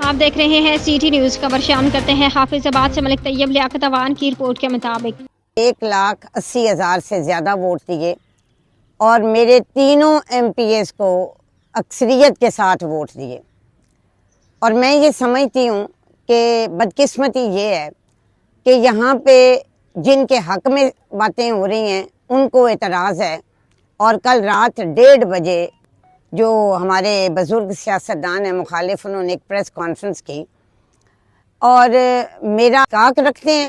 آپ دیکھ رہے ہیں CT نیوز خبر شامل کرتے ہیں حافظ آباد سے ملک طیب لیاقت اوان کی رپورٹ کے مطابق 1,80,000 سے زیادہ ووٹ دیے اور میرے تینوں MPs کو اکثریت کے ساتھ ووٹ دیے. اور میں یہ سمجھتی ہوں کہ بدقسمتی یہ ہے کہ یہاں پہ جن کے حق میں باتیں ہو رہی ہیں ان کو اعتراض ہے. اور کل رات 1:30 بجے جو ہمارے بزرگ سیاستدان ہیں مخالف، انہوں نے ایک پریس کانفرنس کی اور میرا حق رکھتے ہیں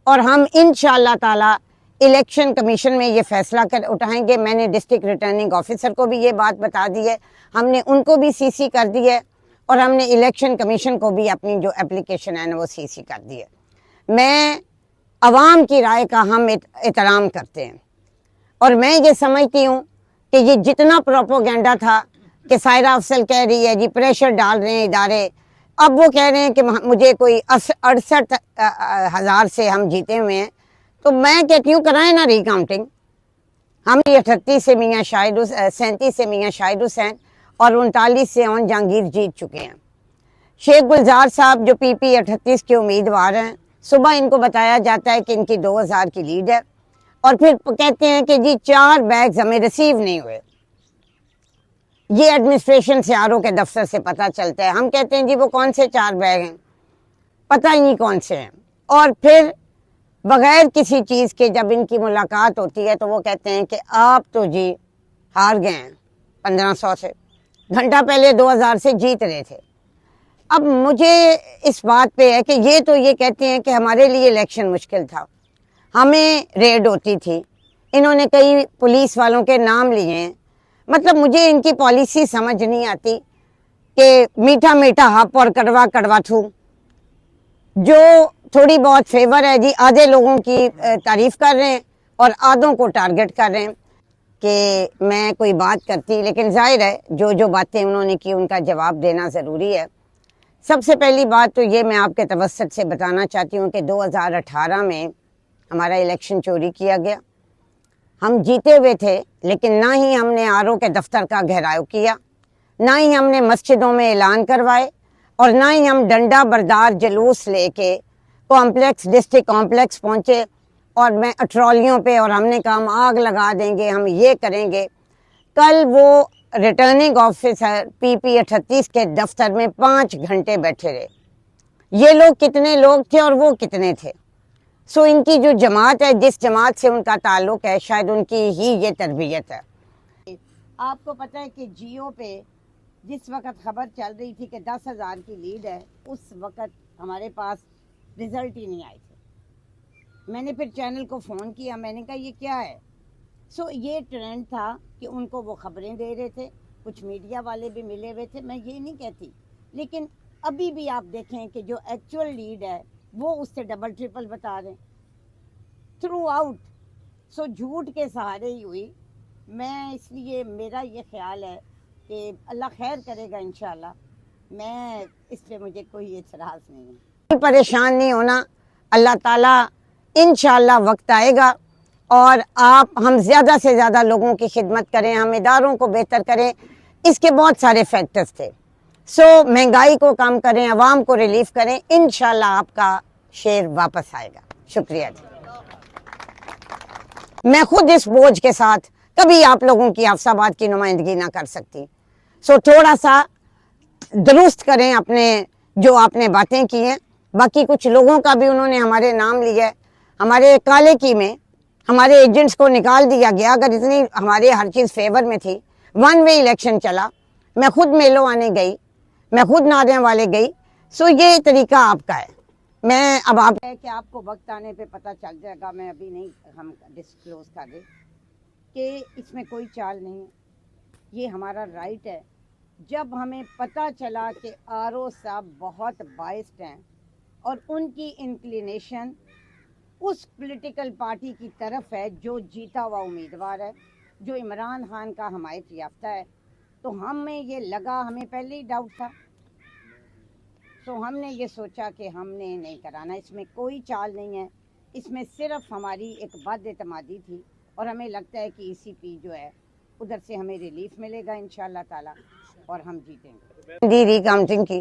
اور ہم انشاءاللہ تعالی الیکشن کمیشن میں یہ فیصلہ اٹھائیں گے. میں نے ڈسٹرکٹ ریٹرننگ آفیسر کو بھی یہ بات بتا دی ہے، ہم نے ان کو بھی CC کر دی ہے اور ہم نے الیکشن کمیشن کو بھی اپنی جو اپلیکیشن ہے وہ CC کر دی ہے. میں عوام کی رائے کا ہم احترام کرتے ہیں اور میں یہ سمجھتی ہوں کہ یہ جتنا پروپوگنڈا تھا کہ سائرہ افضل کہہ رہی ہے جی پریشر ڈال رہے ہیں ادارے، اب وہ کہہ رہے ہیں کہ مجھے کوئی 68,000 سے ہم جیتے ہوئے ہیں، تو میں کہتی ہوں کرائیں نا ری کاؤنٹنگ. ہم 38 سے میاں شاہد 37 سے میاں شاہد حسین اور 39 سے اون جہانگیر جیت چکے ہیں. شیخ گلزار صاحب جو PP 38 کے امیدوار ہیں، صبح ان کو بتایا جاتا ہے کہ ان کی 2,000 کی لیڈ ہے اور پھر کہتے ہیں کہ جی 4 بیگز ہمیں ریسیو نہیں ہوئے. یہ ایڈمنسٹریشن سے RO کے دفتر سے پتہ چلتا ہے. ہم کہتے ہیں جی وہ کون سے 4 بیگ ہیں، پتہ ہی نہیں کون سے ہیں. اور پھر بغیر کسی چیز کے جب ان کی ملاقات ہوتی ہے تو وہ کہتے ہیں کہ آپ تو جی ہار گئے ہیں 1,500 سے، گھنٹہ پہلے 2,000 سے جیت رہے تھے. اب مجھے اس بات پہ ہے کہ یہ تو یہ کہتے ہیں کہ ہمارے لیے الیکشن مشکل تھا، ہمیں ریڈ ہوتی تھی، انہوں نے کئی پولیس والوں کے نام لیے ہیں. مطلب مجھے ان کی پالیسی سمجھ نہیں آتی کہ میٹھا میٹھا ہپ اور کڑوا کڑوا تھو. جو تھوڑی بہت فیور ہے جی آدھے لوگوں کی تعریف کر رہے ہیں اور آدھوں کو ٹارگٹ کر رہے ہیں. کہ میں کوئی بات کرتی، لیکن ظاہر ہے جو باتیں انہوں نے کی ان کا جواب دینا ضروری ہے. سب سے پہلی بات تو یہ میں آپ کے توسط سے بتانا چاہتی ہوں کہ 2018 میں ہمارا الیکشن چوری کیا گیا. ہم جیتے ہوئے تھے لیکن نہ ہی ہم نے RO کے دفتر کا گھیراؤ کیا، نہ ہی ہم نے مسجدوں میں اعلان کروائے اور نہ ہی ہم ڈنڈا بردار جلوس لے کے ڈسٹرکٹ کمپلیکس پہنچے اور میں ٹرالیوں پہ اور ہم نے کہا ہم آگ لگا دیں گے، ہم یہ کریں گے. کل وہ ریٹرننگ آفیسر PP 38 کے دفتر میں 5 گھنٹے بیٹھے رہے. یہ لوگ کتنے لوگ تھے اور وہ کتنے تھے؟ سو ان کی جو جماعت ہے، جس جماعت سے ان کا تعلق ہے، شاید ان کی ہی یہ تربیت ہے. آپ کو پتہ ہے کہ جیو پہ جس وقت خبر چل رہی تھی کہ 10,000 کی لیڈ ہے، اس وقت ہمارے پاس رزلٹ ہی نہیں آئے تھے. میں نے پھر چینل کو فون کیا، میں نے کہا یہ کیا ہے؟ سو یہ ٹرینڈ تھا کہ ان کو وہ خبریں دے رہے تھے، کچھ میڈیا والے بھی ملے ہوئے تھے. میں یہ نہیں کہتی، لیکن ابھی بھی آپ دیکھیں کہ جو ایکچوئل لیڈ ہے وہ اس سے ڈبل ٹرپل بتا رہے ہیں تھرو آؤٹ. سو جھوٹ کے سہارے ہی ہوئی. میں اس لیے میرا یہ خیال ہے کہ اللہ خیر کرے گا انشاءاللہ. میں اس پہ مجھے کوئی اعتراض نہیں ہے. پریشان نہیں ہونا، اللہ تعالیٰ انشاءاللہ وقت آئے گا اور ہم زیادہ سے زیادہ لوگوں کی خدمت کریں، ہم اداروں کو بہتر کریں. اس کے بہت سارے فیکٹرز تھے. سو مہنگائی کو کم کریں، عوام کو ریلیف کریں، انشاءاللہ آپ کا شیر واپس آئے گا. شکریہ جی. میں خود اس بوجھ کے ساتھ کبھی آپ لوگوں کی حفص آباد کی نمائندگی نہ کر سکتی. سو تھوڑا سا درست کریں اپنے جو آپ نے باتیں کی ہیں. باقی کچھ لوگوں کا بھی انہوں نے ہمارے نام لیا ہے. ہمارے کالے کی میں ہمارے ایجنٹس کو نکال دیا گیا. اگر اتنی ہمارے ہر چیز فیور میں تھی، 1 وے الیکشن چلا، میں خود میلوں آنے گئی، میں خود نعروں والے گئی. سو یہ طریقہ آپ کا ہے. میں اب آپ ہے کہ آپ کو وقت آنے پہ پتہ چل جائے گا، میں ابھی نہیں ہم ڈسکلوز کر رہے کہ اس میں کوئی چال نہیں ہے. یہ ہمارا رائٹ ہے. جب ہمیں پتہ چلا کہ RO صاحب بہت بائسڈ ہیں اور ان کی انکلینیشن اس پولیٹیکل پارٹی کی طرف ہے جو جیتا ہوا امیدوار ہے، جو عمران خان کا حمایت یافتہ ہے، تو ہمیں یہ لگا، ہمیں پہلے ہی ڈاؤٹ تھا. تو ہم نے یہ سوچا کہ ہم نے نہیں کرانا. اس میں کوئی چال نہیں ہے، اس میں صرف ہماری ایک بد اعتمادی تھی اور ہمیں لگتا ہے کہ ECP جو ہے ادھر سے ہمیں ریلیف ملے گا انشاءاللہ تعالی اور ہم جیتیں گے. ری کاؤنٹنگ کی